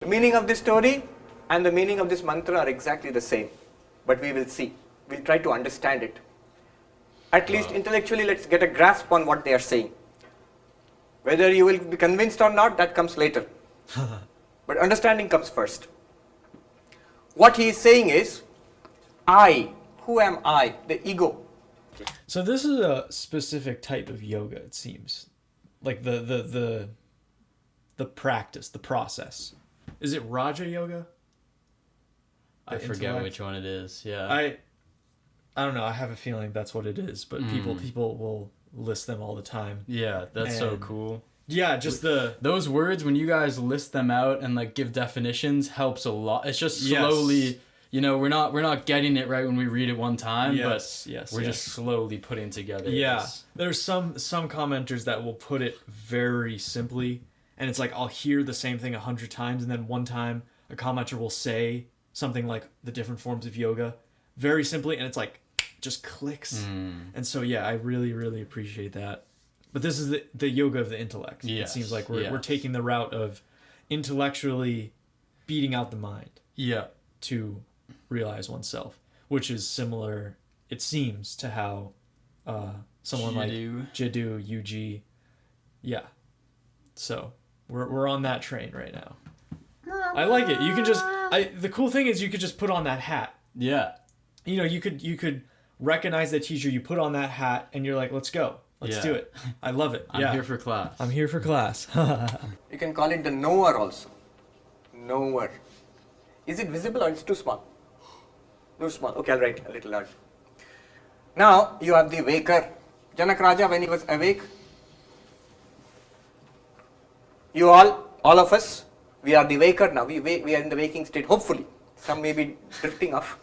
The meaning of this story and the meaning of this mantra are exactly the same, but we will see. We'll try to understand it. At least intellectually, let's get a grasp on what they are saying. Whether you will be convinced or not, that comes later. But understanding comes first. What he is saying is, I, who am I? The ego. So this is a specific type of yoga, it seems. Like the practice, the process. Is it Raja Yoga? I forget which one it is. Yeah. I don't know. I have a feeling that's what it is, but people will list them all the time. Yeah, that's so cool. Yeah, just those words when you guys list them out and like give definitions helps a lot. It's just slowly, you know, we're not getting it right when we read it one time, but we're just slowly putting together. Yeah. There's some commenters that will put it very simply, and it's like I'll hear the same thing 100 times, and then one time a commenter will say something like the different forms of yoga very simply, and it's like just clicks. And so yeah, I really, really appreciate that. But this is the yoga of the intellect. Yes. It seems like we're taking the route of intellectually beating out the mind. Yeah. To realize oneself, which is similar, it seems, to how someone like Jiddu, UG, yeah. So we're on that train right now. I like it. You can just the cool thing is you could just put on that hat. Yeah. You know, you could recognize the teacher, you put on that hat, and you're like, let's go. Let's do it. I love it. I'm here for class. I'm here for class. You can call it the knower also. Knower. Is it visible or it's too small? Too small. Okay, I'll write a little large. Now you have the waker. Janak Raja, when he was awake, you all of us, we are the waker now. We are in the waking state, hopefully. Some may be drifting off.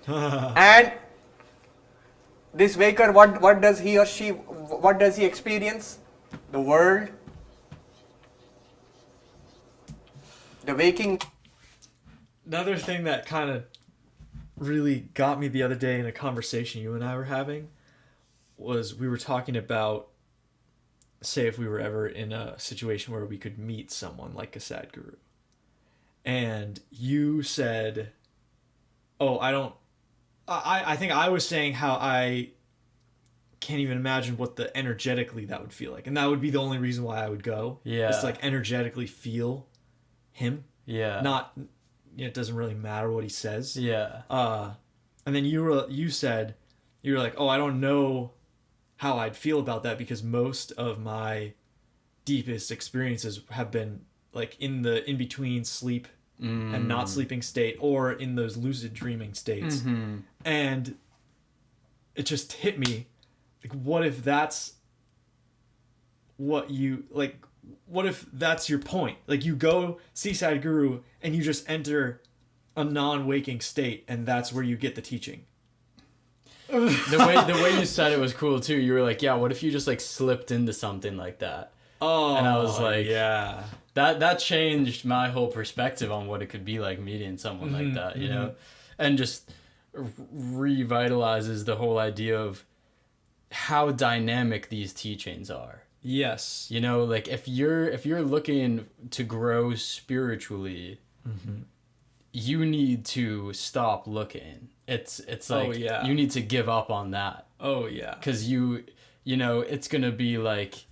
And this waker, what does he or she, what does he experience? The world, the waking. Another thing that kind of really got me the other day in a conversation you and I were having was we were talking about, say, if we were ever in a situation where we could meet someone like a Sadhguru. And you said, oh, I think I was saying how I can't even imagine what energetically that would feel like. And that would be the only reason why I would go. Yeah. Is to like energetically feel him. Yeah. Not, it doesn't really matter what he says. Yeah. And then you said, you were like, oh, I don't know how I'd feel about that because most of my deepest experiences have been like in the in-between sleep and not sleeping state, or in those lucid dreaming states. And it just hit me, like, what if that's what you, like, what if that's your point? Like, you go see Sadhguru and you just enter a non-waking state, and that's where you get the teaching. The way you said it was cool too. You were like, yeah, what if you just like slipped into something like that? Oh, and I was like, yeah. That changed my whole perspective on what it could be like meeting someone like that, you know? And just revitalizes the whole idea of how dynamic these teachings are. Yes. You know, like if you're looking to grow spiritually, you need to stop looking. It's like you need to give up on that. Oh yeah. Cuz you know, it's going to be like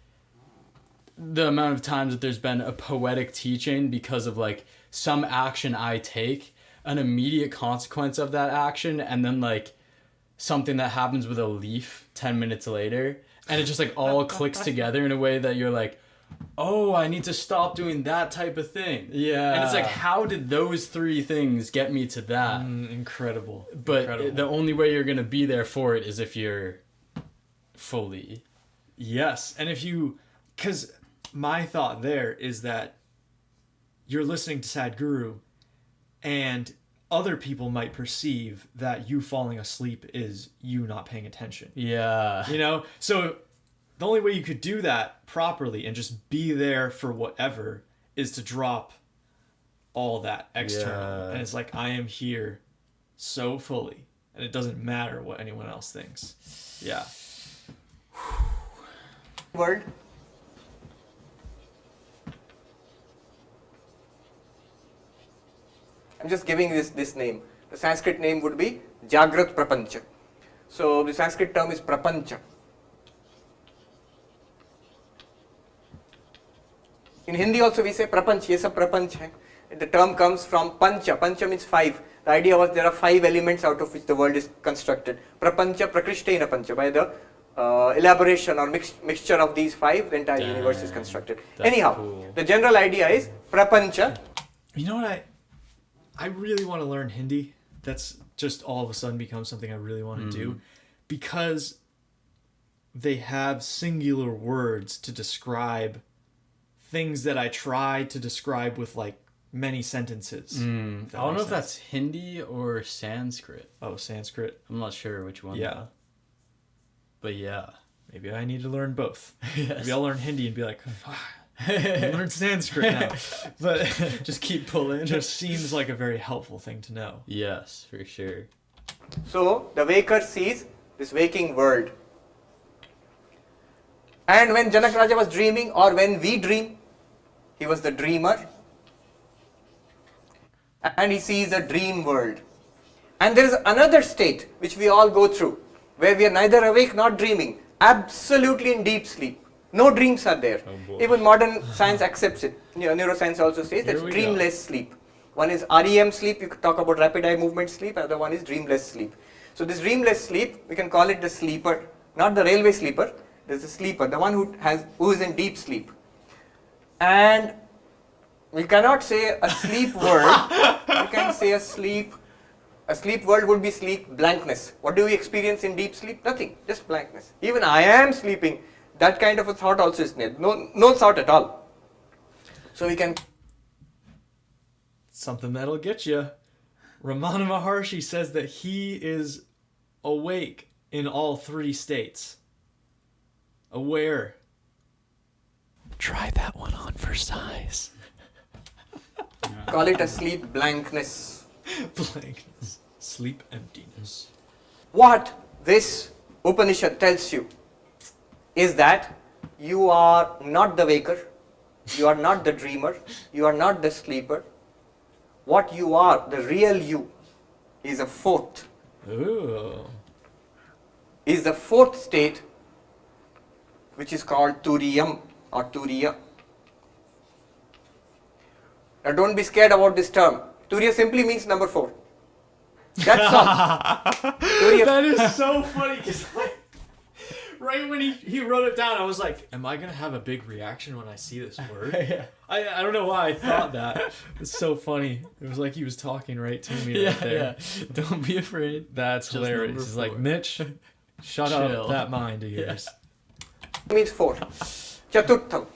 the amount of times that there's been a poetic teaching because of like some action I take, an immediate consequence of that action, and then like something that happens with a leaf 10 minutes later, and it just like all clicks together in a way that you're like, oh, I need to stop doing that type of thing. Yeah. And it's like, how did those three things get me to that? Incredible. But the only way you're going to be there for it is if you're fully. Yes. And if you, because my thought there is that you're listening to Sadhguru and other people might perceive that you falling asleep is you not paying attention. Yeah. You know? So the only way you could do that properly and just be there for whatever is to drop all that external. And it's like, I am here so fully, and it doesn't matter what anyone else thinks. Yeah. World. I'm just giving this name. The Sanskrit name would be Jagrat Prapancha. So the Sanskrit term is Prapancha. In Hindi also we say Prapanch, ye sab Prapanch hai. The term comes from Pancha. Pancha means 5. The idea was there are 5 elements out of which the world is constructed. Prapancha Prakrishtena Pancha. By the elaboration or mixture of these 5, the entire universe is constructed. Anyhow, cool. the general idea is Prapancha. You know what I really want to learn Hindi. That's just all of a sudden become something I really want to do, because they have singular words to describe things that I try to describe with like many sentences. I don't know if that's Hindi or Sanskrit. Oh, Sanskrit. I'm not sure which one. Yeah. But yeah. Maybe I need to learn both. Yes. Maybe I'll learn Hindi and be like, I learned Sanskrit now. But Just keep pulling. it just seems like a very helpful thing to know. Yes, for sure. So the waker sees this waking world. And when Janak Raja was dreaming, or when we dream, he was the dreamer. And he sees a dream world. And there is another state which we all go through, where we are neither awake nor dreaming, absolutely in deep sleep. No dreams are there. Even modern science accepts it. Neuroscience also says that Here we dreamless sleep. One is REM sleep, you could talk about rapid eye movement sleep, other one is dreamless sleep. So this dreamless sleep, we can call it the sleeper, not the railway sleeper. There's a sleeper, the one who is in deep sleep. And we cannot say a sleep world. We can say a sleep world would be sleep blankness. What do we experience in deep sleep? Nothing, just blankness. Even I am sleeping, that kind of a thought also is there. No thought at all. So we can. Something that'll get you. Ramana Maharshi says that he is awake in all 3 states. Aware. Try that one on for size. Call it a sleep blankness. Blankness. Sleep emptiness. What this Upanishad tells you is that you are not the waker, you are not the dreamer, you are not the sleeper. What you are, the real you, is a fourth. Ooh. Is the fourth state, which is called Turiyam or Turiya. Now don't be scared about this term. Turiya simply means number 4. That's all. Turiya. That is so funny, because right when he wrote it down, I was like, am I going to have a big reaction when I see this word? Yeah. I don't know why I thought that. It's so funny. It was like he was talking right to me right there. Yeah. Don't be afraid. That's Just hilarious. number He's like, 4. Mitch, shut Chill. up that mind of yours. Means 4. Chaturtham.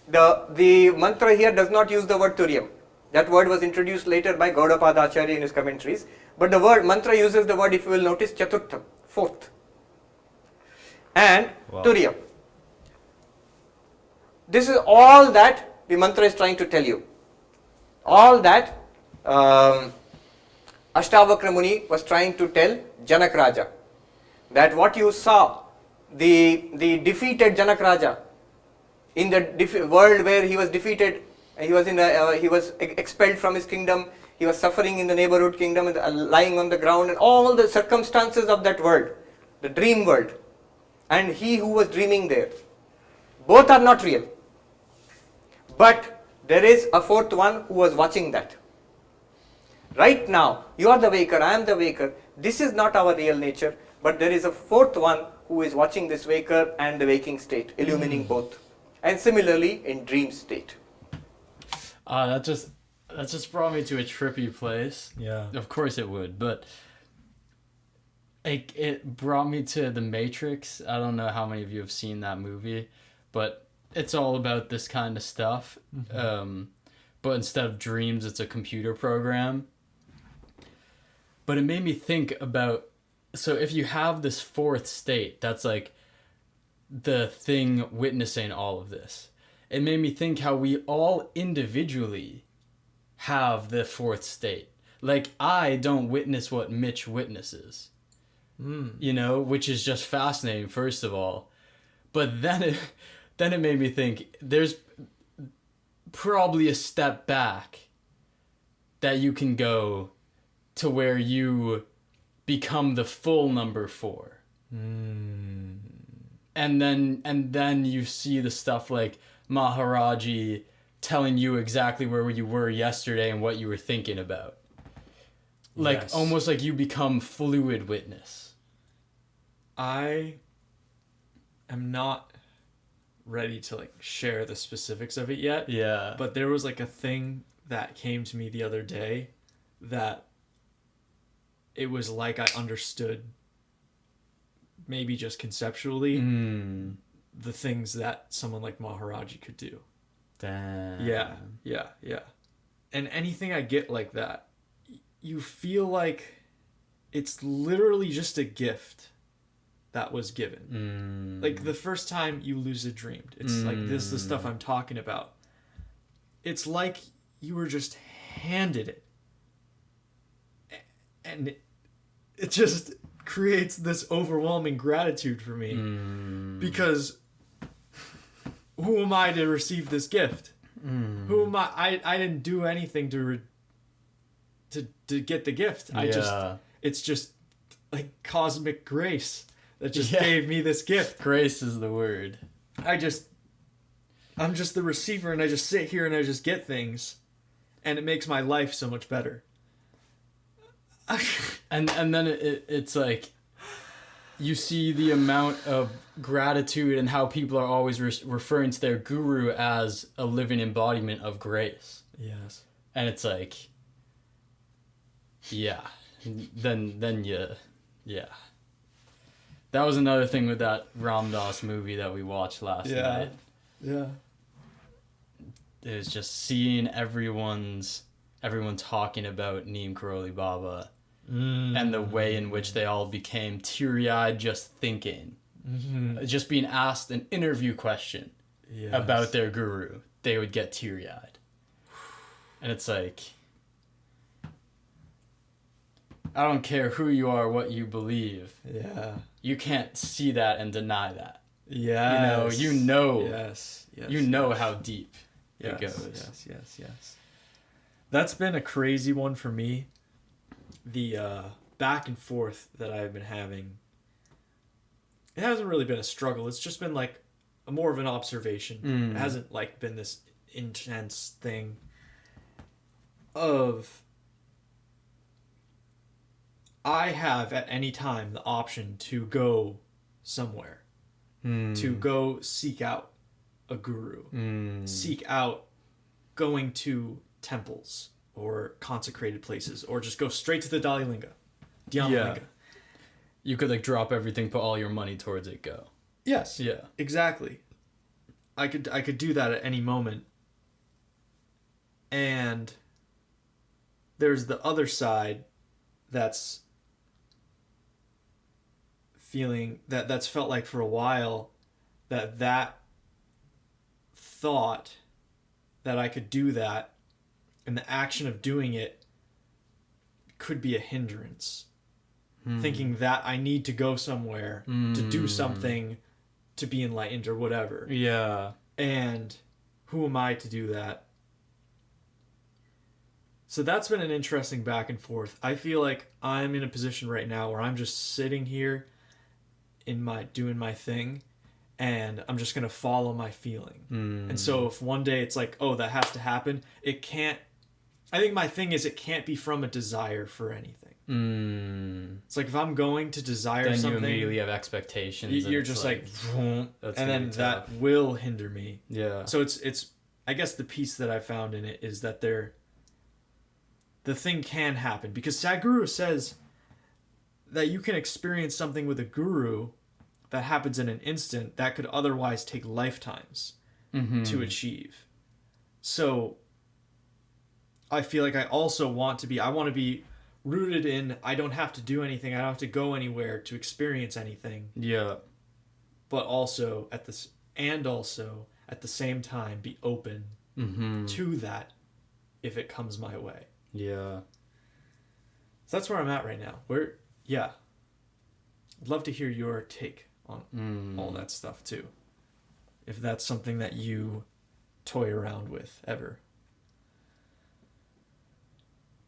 The mantra here does not use the word Turiyam. That word was introduced later by Gaudapada Acharya in his commentaries. But the word mantra uses the word, if you will notice, Chaturtham, 4th. And Wow. Turiya. This is all that the mantra is trying to tell you. All that Ashtavakra Muni was trying to tell Janak Raja. That what you saw, the defeated Janak Raja, in the world where he was defeated, he was expelled from his kingdom, he was suffering in the neighborhood kingdom, and lying on the ground, and all the circumstances of that world, the dream world, and he who was dreaming there, both are not real. But there is a fourth one who was watching that. Right now, you are the waker, I am the waker. This is not our real nature, but there is a fourth one who is watching this waker and the waking state, illumining both. And similarly in dream state. That just brought me to a trippy place. Yeah. Of course it would, but it brought me to The Matrix. I don't know how many of you have seen that movie, but it's all about this kind of stuff. Mm-hmm. But instead of dreams, it's a computer program. But it made me think about, so if you have this fourth state, that's like the thing witnessing all of this. It made me think how we all individually have the fourth state. Like, I don't witness what Mitch witnesses. You know, which is just fascinating, first of all. But then it made me think there's probably a step back that you can go to where you become the full number 4. And then you see the stuff like Maharaji telling you exactly where you were yesterday and what you were thinking about. Like, Yes. almost like you become fluid witness. I am not ready to like share the specifics of it yet. Yeah. But there was like a thing that came to me the other day that it was like I understood, maybe just conceptually, the things that someone like Maharaji could do. Damn. Yeah. And anything I get like that, you feel like it's literally just a gift that was given. Like the first time you lucid dreamed, it's like this is the stuff I'm talking about. It's like you were just handed it. And it just creates this overwhelming gratitude for me. Because who am I to receive this gift? Who am I? I didn't do anything to get the gift. It's just like cosmic grace that just gave me this gift. Grace is the word. I'm just the receiver, and I just sit here and I just get things, and it makes my life so much better. And then it's like you see the amount of gratitude and how people are always referring to their guru as a living embodiment of grace. Yes. And it's like, yeah, then yeah. That was another thing with that Ram Dass movie that we watched last night. Yeah. It was just seeing everyone talking about Neem Karoli Baba and the way in which they all became teary-eyed just thinking. Just being asked an interview question about their guru, they would get teary-eyed. And it's like, I don't care who you are, what you believe. Yeah. You can't see that and deny that. Yeah. You know. Yes. You know how deep it goes. Yes. That's been a crazy one for me. The back and forth that I've been having. It hasn't really been a struggle. It's just been like more of an observation. It hasn't like been this intense thing of I have at any time the option to go somewhere, to go seek out a guru, seek out going to temples or consecrated places, or just go straight to the Dhyana Linga. You could like drop everything, put all your money towards it, go. Yes. Yeah. Exactly. I could do that at any moment. And there's the other side that's feeling that's felt like for a while that thought that I could do that and the action of doing it could be a hindrance. Thinking that I need to go somewhere to do something to be enlightened or whatever. Yeah. And who am I to do that? So that's been an interesting back and forth. I feel like I'm in a position right now where I'm just sitting here doing my thing, and I'm just going to follow my feeling. And so if one day it's like, oh, that has to happen, it can't. I think my thing is it can't be from a desire for anything. It's like if I'm going to desire then something, you immediately have expectations. you're just like and then tough. that will hinder me. Yeah. So it's I guess the piece that I found in it is that the thing can happen, because Sadhguru says that you can experience something with a guru that happens in an instant that could otherwise take lifetimes to achieve. So I feel like I want to be rooted in, I don't have to do anything, I don't have to go anywhere to experience anything. Yeah. But also at the same time be open to that if it comes my way. Yeah. So that's where I'm at right now. I'd love to hear your take on all that stuff too. If that's something that you toy around with ever.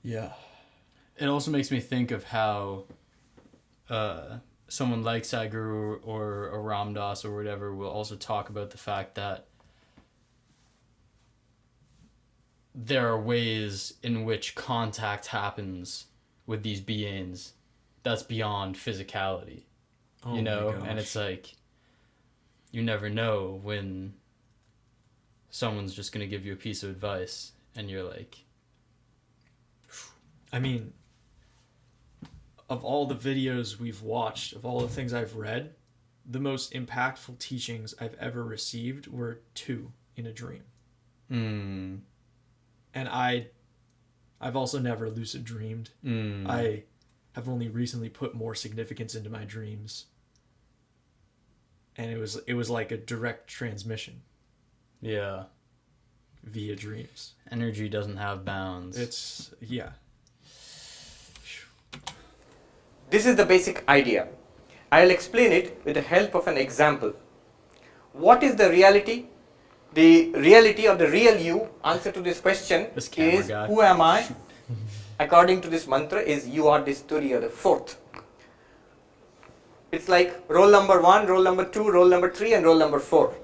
Yeah. It also makes me think of how someone like Sadhguru or a Ram Dass or whatever will also talk about the fact that there are ways in which contact happens with these beings that's beyond physicality, Oh you know? my gosh. And it's like, you never know when someone's just going to give you a piece of advice and you're like, I mean, of all the videos we've watched, of all the things I've read, the most impactful teachings I've ever received were 2 in a dream. And I've also never lucid dreamed. I have only recently put more significance into my dreams. And it was like a direct transmission yeah, via dreams. energy doesn't have bounds. Yeah. This is the basic idea. I'll explain it with the help of an example. What is the reality? The reality of the real you, answer to this question This camera is, guy. who am I? According to this mantra is, you are this Turiya, the 4th. It's like roll number 1, roll number 2, roll number 3 and roll number 4.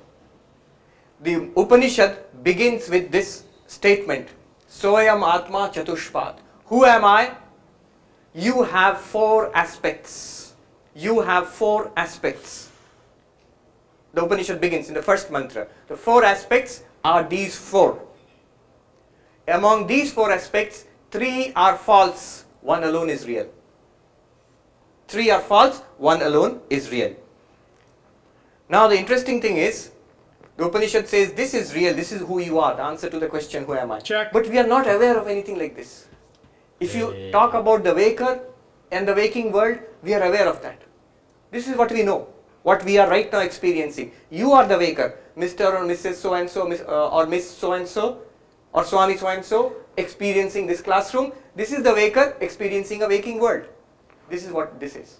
The Upanishad begins with this statement, Soyam Atma Chatushpad. Who am I? You have 4 aspects. You have 4 aspects. The Upanishad begins in the first mantra. The 4 aspects are these 4. Among these 4 aspects, 3 are false, 1 alone is real. 3 are false, 1 alone is real. Now the interesting thing is, the Upanishad says this is real, this is who you are, the answer to the question, who am I? Check. But we are not aware of anything like this. If you talk about the waker and the waking world, we are aware of that. This is what we know, what we are right now experiencing. You are the waker, Mr. or Mrs. So-and-so, or Miss So-and-so, or Swami So-and-so, experiencing this classroom. This is the waker experiencing a waking world. This is what this is.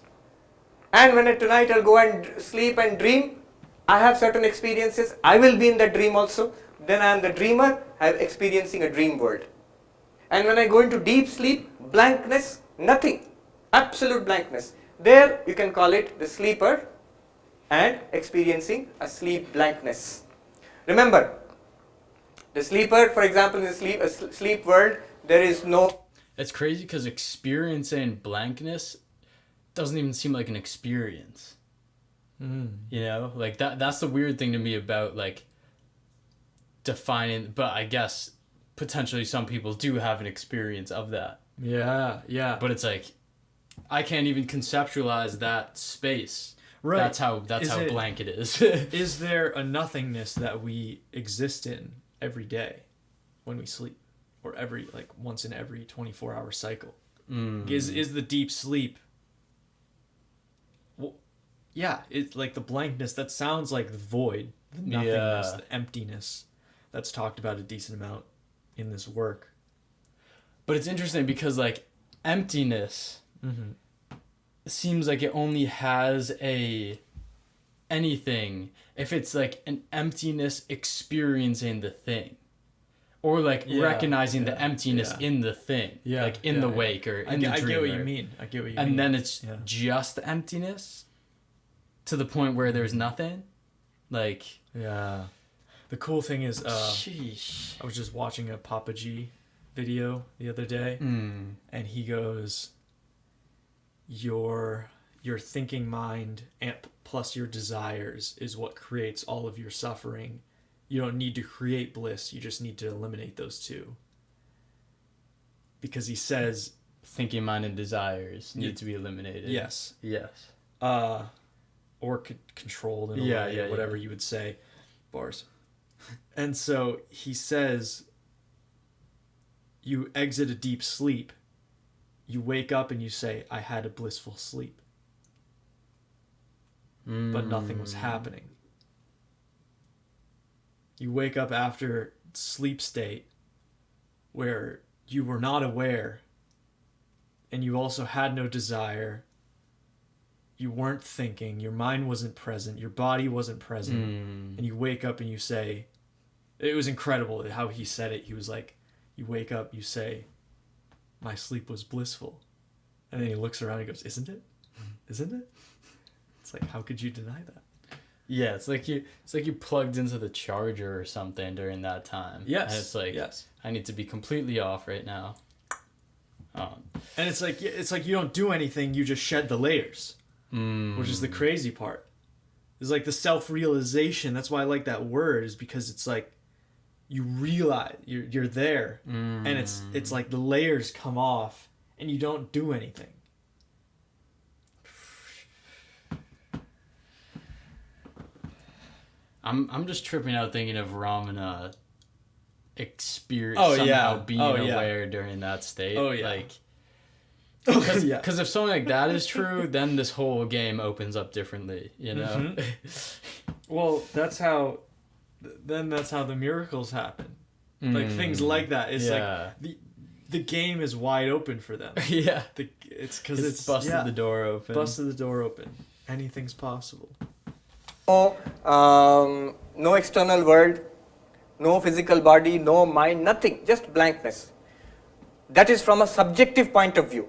And when tonight I'll go and sleep and dream, I have certain experiences. I will be in that dream also. Then I am the dreamer, I am experiencing a dream world. And when I go into deep sleep, blankness, nothing, absolute blankness. There you can call it the sleeper and experiencing a sleep blankness. Remember, the sleeper, for example, in the sleep world, there is no... It's crazy because experiencing blankness doesn't even seem like an experience. You know, like that's the weird thing to me about like defining, but I guess potentially some people do have an experience of that. Yeah. But it's like, I can't even conceptualize that space. Right. That's how blank it is. Is there a nothingness that we exist in every day when we sleep, or once in every 24-hour cycle? Is the deep sleep? Well, yeah, it's like the blankness. That sounds like the void, the nothingness, the emptiness. That's talked about a decent amount in this work. But it's interesting because like emptiness seems like it only has anything if it's like an emptiness experiencing the thing, or like recognizing the emptiness in the thing, like in the wake or in the dream. I get what you mean. And then it's just emptiness to the point where there's nothing. Like, yeah. The cool thing is, sheesh. I was just watching a Papa G video the other day, and he goes, your thinking mind and plus your desires is what creates all of your suffering. You don't need to create bliss, you just need to eliminate those 2. Because he says, Thinking mind and desires need to be eliminated. Yes. Or controlled in a way, whatever you would say. Bars. And so he says, you exit a deep sleep, you wake up and you say, I had a blissful sleep. But nothing was happening. You wake up after sleep state where you were not aware, and you also had no desire. You weren't thinking, your mind wasn't present, your body wasn't present, and you wake up and you say, it was incredible how he said it. He was like, you wake up, you say, my sleep was blissful. And then he looks around and he goes, isn't it? Isn't it? It's like, how could you deny that? Yeah, it's like you plugged into the charger or something during that time. Yes. And it's like, yes. I need to be completely off right now. And it's like you don't do anything, you just shed the layers. Which is the crazy part. It's like the self-realization. That's why I like that word, is because it's like you realize you're there, and it's like the layers come off and you don't do anything. I'm just tripping out thinking of Ramana experience being aware during that state. Oh yeah. Like, because if something like that is true, then this whole game opens up differently, you know? Well, that's how the miracles happen. Like things like that. It's like the game is wide open for them. Yeah. It's because it's busted the door open. Busted the door open. Anything's possible. No external world, no physical body, no mind, nothing, just blankness. That is from a subjective point of view.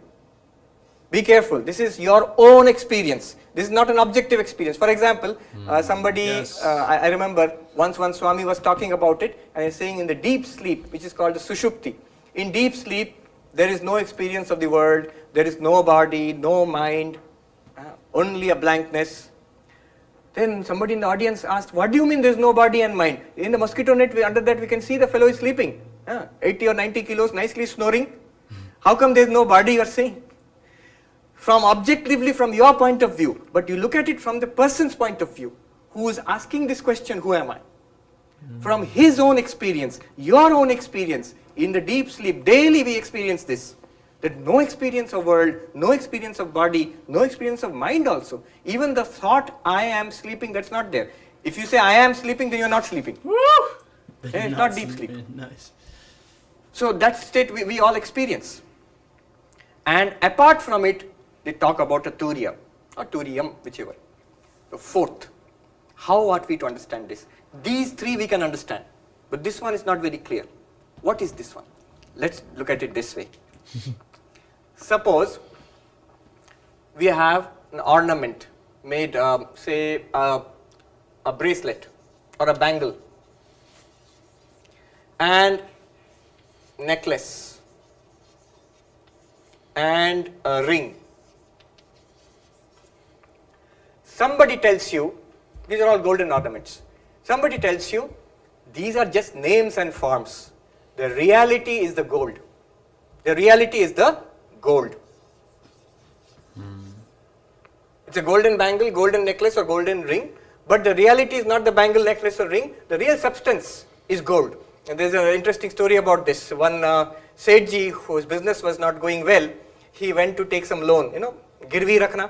Be careful, this is your own experience. This is not an objective experience. For example, I remember once one Swami was talking about it, and he's saying in the deep sleep, which is called the Sushupti, in deep sleep, there is no experience of the world, there is no body, no mind, only a blankness. Then somebody in the audience asked, what do you mean there is no body and mind? In the mosquito net, under that we can see the fellow is sleeping. 80 or 90 kilos, nicely snoring. How come there is no body, you are saying? From objectively from your point of view, but you look at it from the person's point of view, who is asking this question, who am I? From his own experience, your own experience, in the deep sleep, daily we experience this. That no experience of world, no experience of body, no experience of mind also. Even the thought, I am sleeping, that's not there. If you say, I am sleeping, then you're not sleeping. Woo! It's not deep sleep. Nice. So that state we all experience. And apart from it, they talk about a Turiya, or Turiyam, whichever. The fourth. How ought we to understand this? These three we can understand, but this one is not very clear. What is this one? Let's look at it this way. Suppose we have an ornament made, say, a bracelet or a bangle and necklace and a ring. Somebody tells you, these are all golden ornaments. Somebody tells you, these are just names and forms. The reality is the gold. The reality is the gold. It's a golden bangle, golden necklace or golden ring, but the reality is not the bangle, necklace or ring. The real substance is gold. And there's an interesting story about this. One Sethji, whose business was not going well, he went to take some loan, girvi rakhna.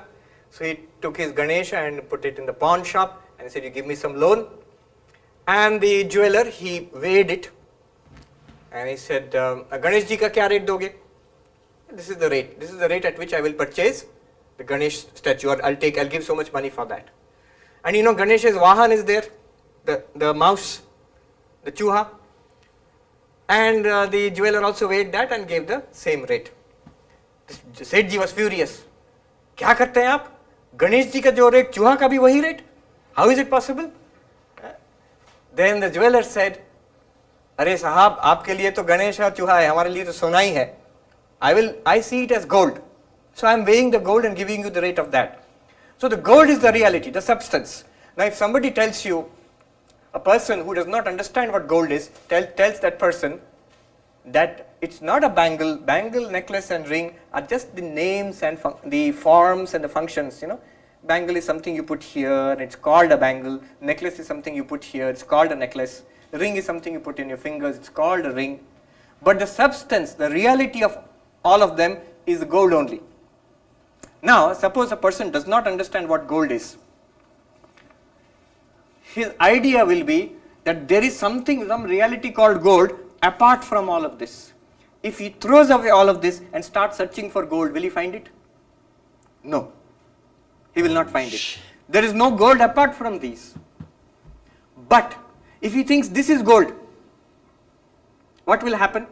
So he took his Ganesha and put it in the pawn shop and he said, you give me some loan. And the jeweler, he weighed it and he said, Ganesh ji ka kya rate doge? This is the rate. This is the rate at which I will purchase the Ganesh statue, or I'll give so much money for that. And Ganesh's Vahan is there, the mouse, the chuha. And the jeweler also weighed that and gave the same rate. Sethji was furious. क्या करते हैं आप? गणेश जी का जो rate चूहा का भी वही rate? How is it possible? Then the jeweler said, अरे साहब आपके लिए तो गणेश और चूहा है, हमारे लिए तो सोना ही है. I see it as gold. So I am weighing the gold and giving you the rate of that. So the gold is the reality, the substance. Now if somebody tells you, a person who does not understand what gold is, tells that person that it's not a bangle, necklace and ring are just the names and the forms and the functions, Bangle is something you put here, and it's called a bangle. Necklace is something you put here, it's called a necklace. Ring is something you put in your fingers, it's called a ring. But the substance, the reality of all of them is gold only. Now, suppose a person does not understand what gold is. His idea will be that there is some reality called gold apart from all of this. If he throws away all of this and starts searching for gold, will he find it? No. He will not find it. There is no gold apart from these. But if he thinks this is gold, what will happen?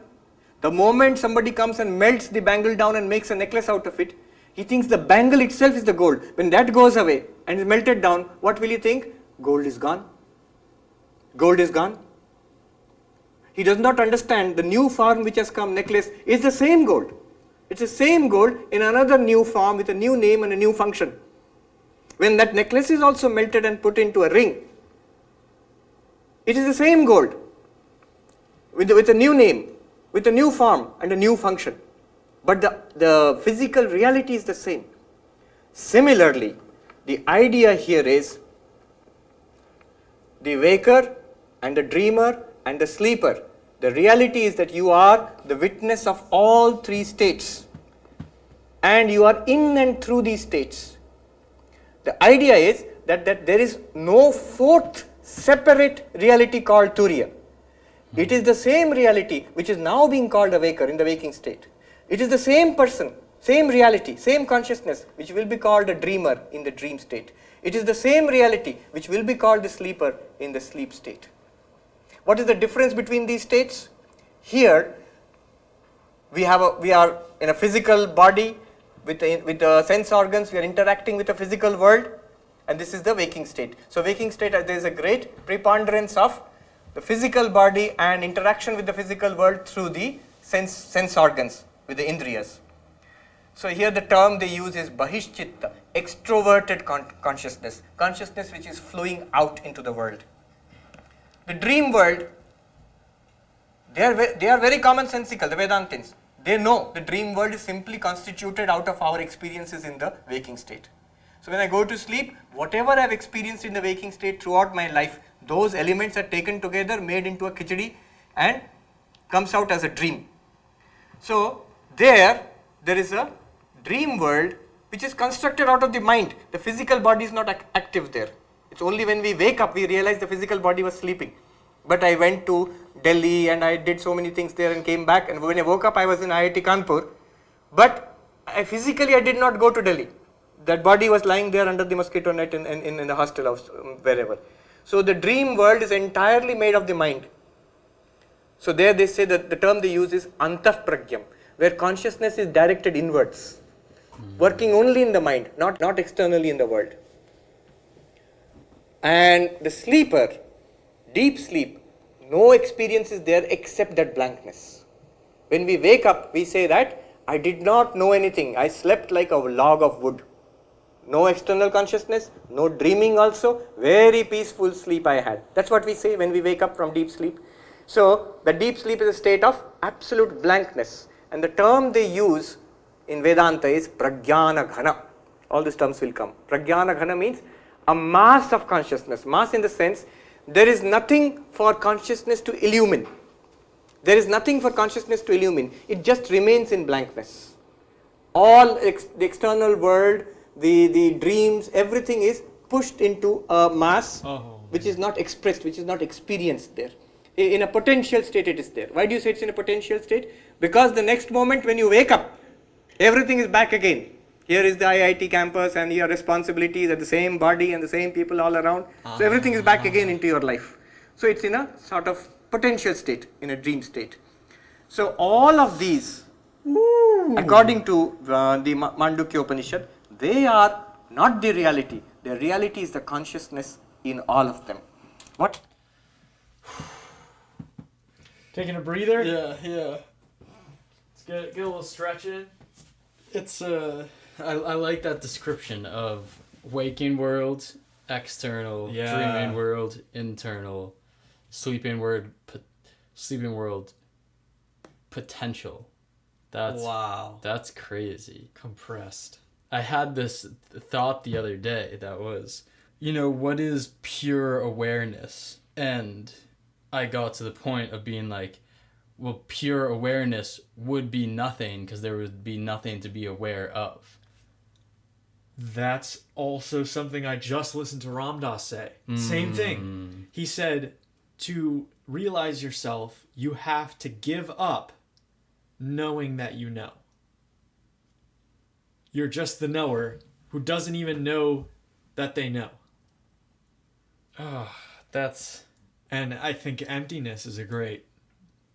The moment somebody comes and melts the bangle down and makes a necklace out of it, he thinks the bangle itself is the gold. When that goes away and is melted down, what will he think? Gold is gone. Gold is gone. He does not understand the new form which has come, necklace, is the same gold. It's the same gold in another new form with a new name and a new function. When that necklace is also melted and put into a ring, it is the same gold with a new name, with a new form and a new function. But the physical reality is the same. Similarly, the idea here is the waker and the dreamer and the sleeper. The reality is that you are the witness of all three states, and you are in and through these states. The idea is that there is no fourth separate reality called Turiya. It is the same reality which is now being called a waker in the waking state. It is the same person, same reality, same consciousness which will be called a dreamer in the dream state. It is the same reality which will be called the sleeper in the sleep state. What is the difference between these states? Here we are in a physical body with the sense organs. We are interacting with the physical world, and this is the waking state. So waking state, there is a great preponderance of the physical body and interaction with the physical world through the sense organs, with the indriyas. So here the term they use is bahishchitta, extroverted consciousness, consciousness which is flowing out into the world. The dream world, they are very commonsensical, the Vedantins. They know the dream world is simply constituted out of our experiences in the waking state. So when I go to sleep, whatever I have experienced in the waking state throughout my life, those elements are taken together, made into a khichdi, and comes out as a dream. So there is a dream world which is constructed out of the mind. The physical body is not active there. It's only when we wake up we realize the physical body was sleeping. But I went to Delhi and I did so many things there and came back, and when I woke up I was in IIT Kanpur. But physically I did not go to Delhi. That body was lying there under the mosquito net in the hostel house, wherever. So the dream world is entirely made of the mind. So there they say that the term they use is antah pragyam, where consciousness is directed inwards, working only in the mind, not externally in the world. And the sleeper, deep sleep, no experience is there except that blankness. When we wake up, we say that I did not know anything. I slept like a log of wood. No external consciousness, no dreaming also, very peaceful sleep I had. That's what we say when we wake up from deep sleep. So the deep sleep is a state of absolute blankness. And the term they use in Vedanta is pragyana ghana. All these terms will come. Pragyana ghana means a mass of consciousness. Mass in the sense, there is nothing for consciousness to illumine. There is nothing for consciousness to illumine. It just remains in blankness. All the external world, the dreams, everything is pushed into a mass which is not expressed, which is not experienced there. In a potential state it is there. Why do you say it's in a potential state? Because the next moment when you wake up, everything is back again. Here is the IIT campus and your responsibilities are the same body and the same people all around. So everything is back again into your life. So it's in a sort of potential state, in a dream state. So all of these, according to the Mandukya Upanishad, they are not the reality. The reality is the consciousness in all of them. What? Taking a breather? Yeah. Let's get a little stretch in. It's I like that description of waking world, external, dreaming world, internal, sleeping world, potential. That's crazy. Compressed. I had this thought the other day that was, what is pure awareness? And I got to the point of being like, well, pure awareness would be nothing because there would be nothing to be aware of. That's also something I just listened to Ram Dass say. Same thing. He said, to realize yourself, you have to give up knowing that you know. You're just the knower who doesn't even know that they know. Oh, And I think emptiness is a great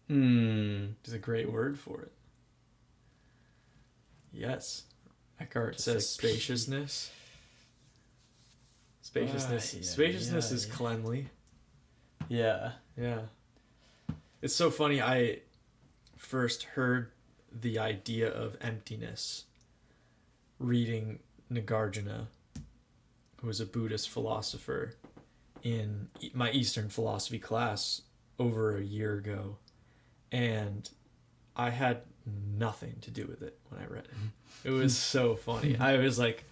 There's a great word for it. Yes. Eckhart Just says like spaciousness. Spaciousness is cleanly. Yeah. Yeah. It's so funny. I first heard the idea of emptiness reading Nagarjuna, who was a Buddhist philosopher, in my Eastern philosophy class over a year ago. And I had nothing to do with it when I read it. It was so funny. I was like,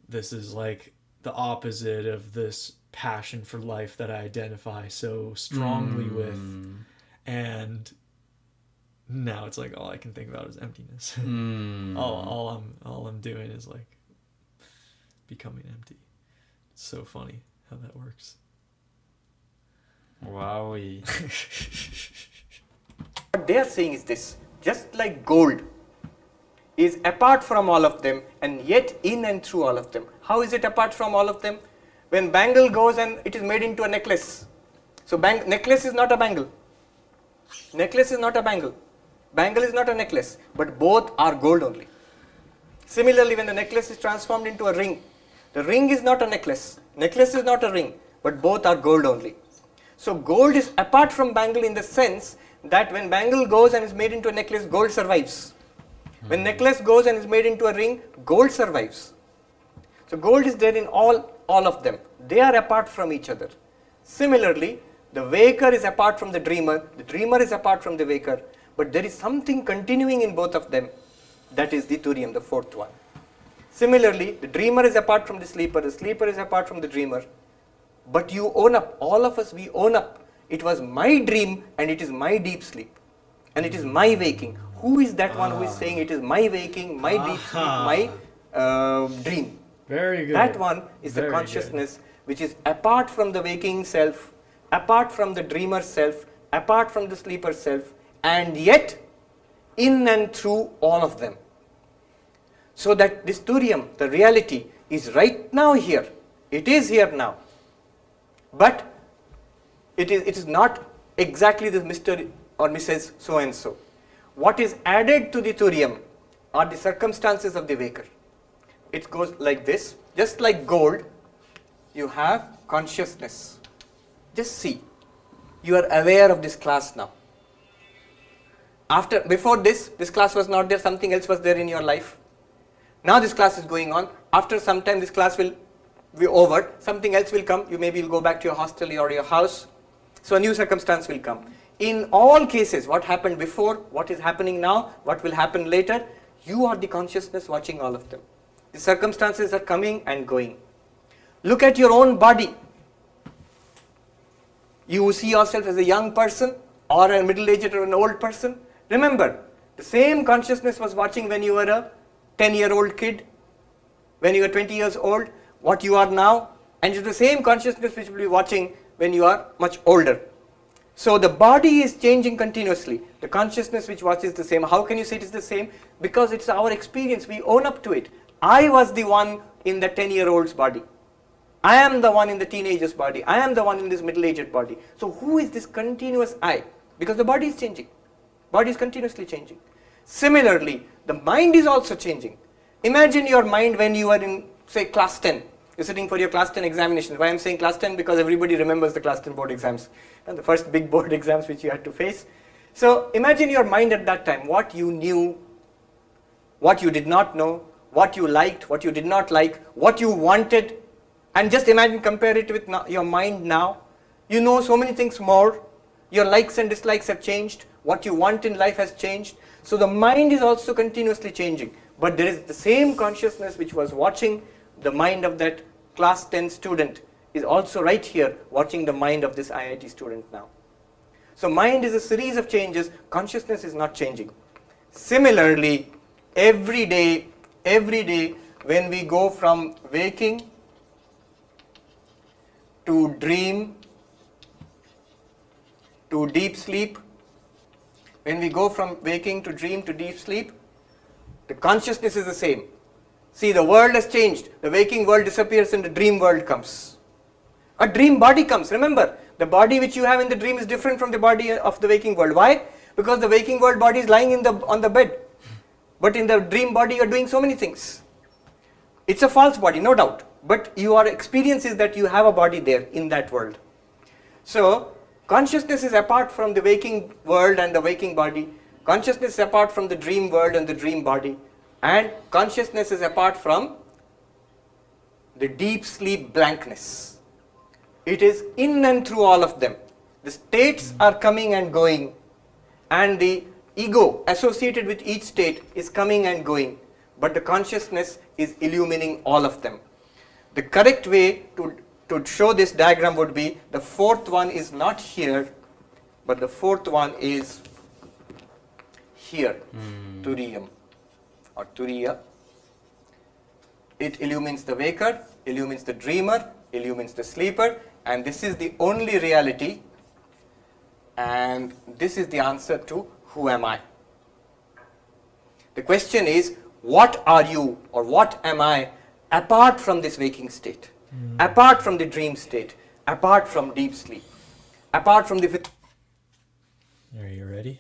this is like the opposite of this passion for life that I identify so strongly with. And now it's like all I can think about is emptiness. all I'm doing is like becoming empty. It's so funny how that works. Wowie. What they are saying is this: just like gold is apart from all of them and yet in and through all of them. How is it apart from all of them? When bangle goes and it is made into a necklace. So necklace is not a bangle. Necklace is not a bangle. Bangle is not a necklace, but both are gold only. Similarly, when the necklace is transformed into a ring, the ring is not a necklace. Necklace is not a ring, but both are gold only. So gold is apart from bangle in the sense that when bangle goes and is made into a necklace, gold survives. When necklace goes and is made into a ring, gold survives. So gold is there in all of them. They are apart from each other. Similarly, the waker is apart from the dreamer is apart from the waker, but there is something continuing in both of them. That is the Turiyam, the fourth one. Similarly, the dreamer is apart from the sleeper is apart from the dreamer. But you own up, all of us, we own up. It was my dream and it is my deep sleep. And it is my waking. Who is that one who is saying it is my waking, my deep sleep, my dream? Very good. That one is the consciousness which is apart from the waking self, apart from the dreamer self, apart from the sleeper self, and yet in and through all of them. So that this Turiyam, the reality, is right now here. It is here now. But it is not exactly the Mr. or Mrs. so and so. What is added to the Turiyam are the circumstances of the waker. It goes like this. Just like gold, you have consciousness. Just see. You are aware of this class now. Before this class was not there, something else was there in your life. Now this class is going on. After some time this class will be over. Something else will come. You maybe will go back to your hostel or your house. So a new circumstance will come. In all cases, what happened before, what is happening now, what will happen later, you are the consciousness watching all of them. The circumstances are coming and going. Look at your own body. You see yourself as a young person or a middle-aged or an old person. Remember, the same consciousness was watching when you were a 10-year-old kid, when you were 20 years old, what you are now, and it's the same consciousness which will be watching when you are much older. So the body is changing continuously. The consciousness which watches the same. How can you say it is the same? Because it's our experience. We own up to it. I was the one in the 10-year-old's body. I am the one in the teenager's body. I am the one in this middle-aged body. So who is this continuous I? Because the body is changing. Body is continuously changing. Similarly, the mind is also changing. Imagine your mind when you are in, say, class 10. You're sitting for your class 10 examination. Why I'm saying class 10? Because everybody remembers the class 10 board exams. And the first big board exams which you had to face. So imagine your mind at that time. What you knew, what you did not know, what you liked, what you did not like, what you wanted. And just imagine, compare it with your mind now. You know so many things more. Your likes and dislikes have changed. What you want in life has changed. So the mind is also continuously changing. But there is the same consciousness which was watching the mind of that class 10 student is also right here watching the mind of this IIT student now. So mind is a series of changes. Consciousness is not changing. Similarly, every day when we go from waking to dream to deep sleep, when we go from waking to dream to deep sleep, the consciousness is the same. See, the world has changed. The waking world disappears and the dream world comes. A dream body comes. Remember, The body which you have in the dream is different from the body of the waking world. Why? Because the waking world body is lying on the bed. But in the dream body you are doing so many things. It's a false body, no doubt. But your experience is that you have a body there in that world. So, consciousness is apart from the waking world and the waking body. Consciousness is apart from the dream world and the dream body. And consciousness is apart from the deep sleep blankness. It is in and through all of them. The states are coming and going, and the ego associated with each state is coming and going, but the consciousness is illumining all of them. The correct way to show this diagram would be, the fourth one is not here, but the fourth one is here, Turiyam or Turiya. It illumines the waker, illumines the dreamer, illumines the sleeper, and this is the only reality, and this is the answer to who am I. The question is, what are you or what am I apart from this waking state, apart from the dream state, apart from deep sleep, apart from the... Are you ready?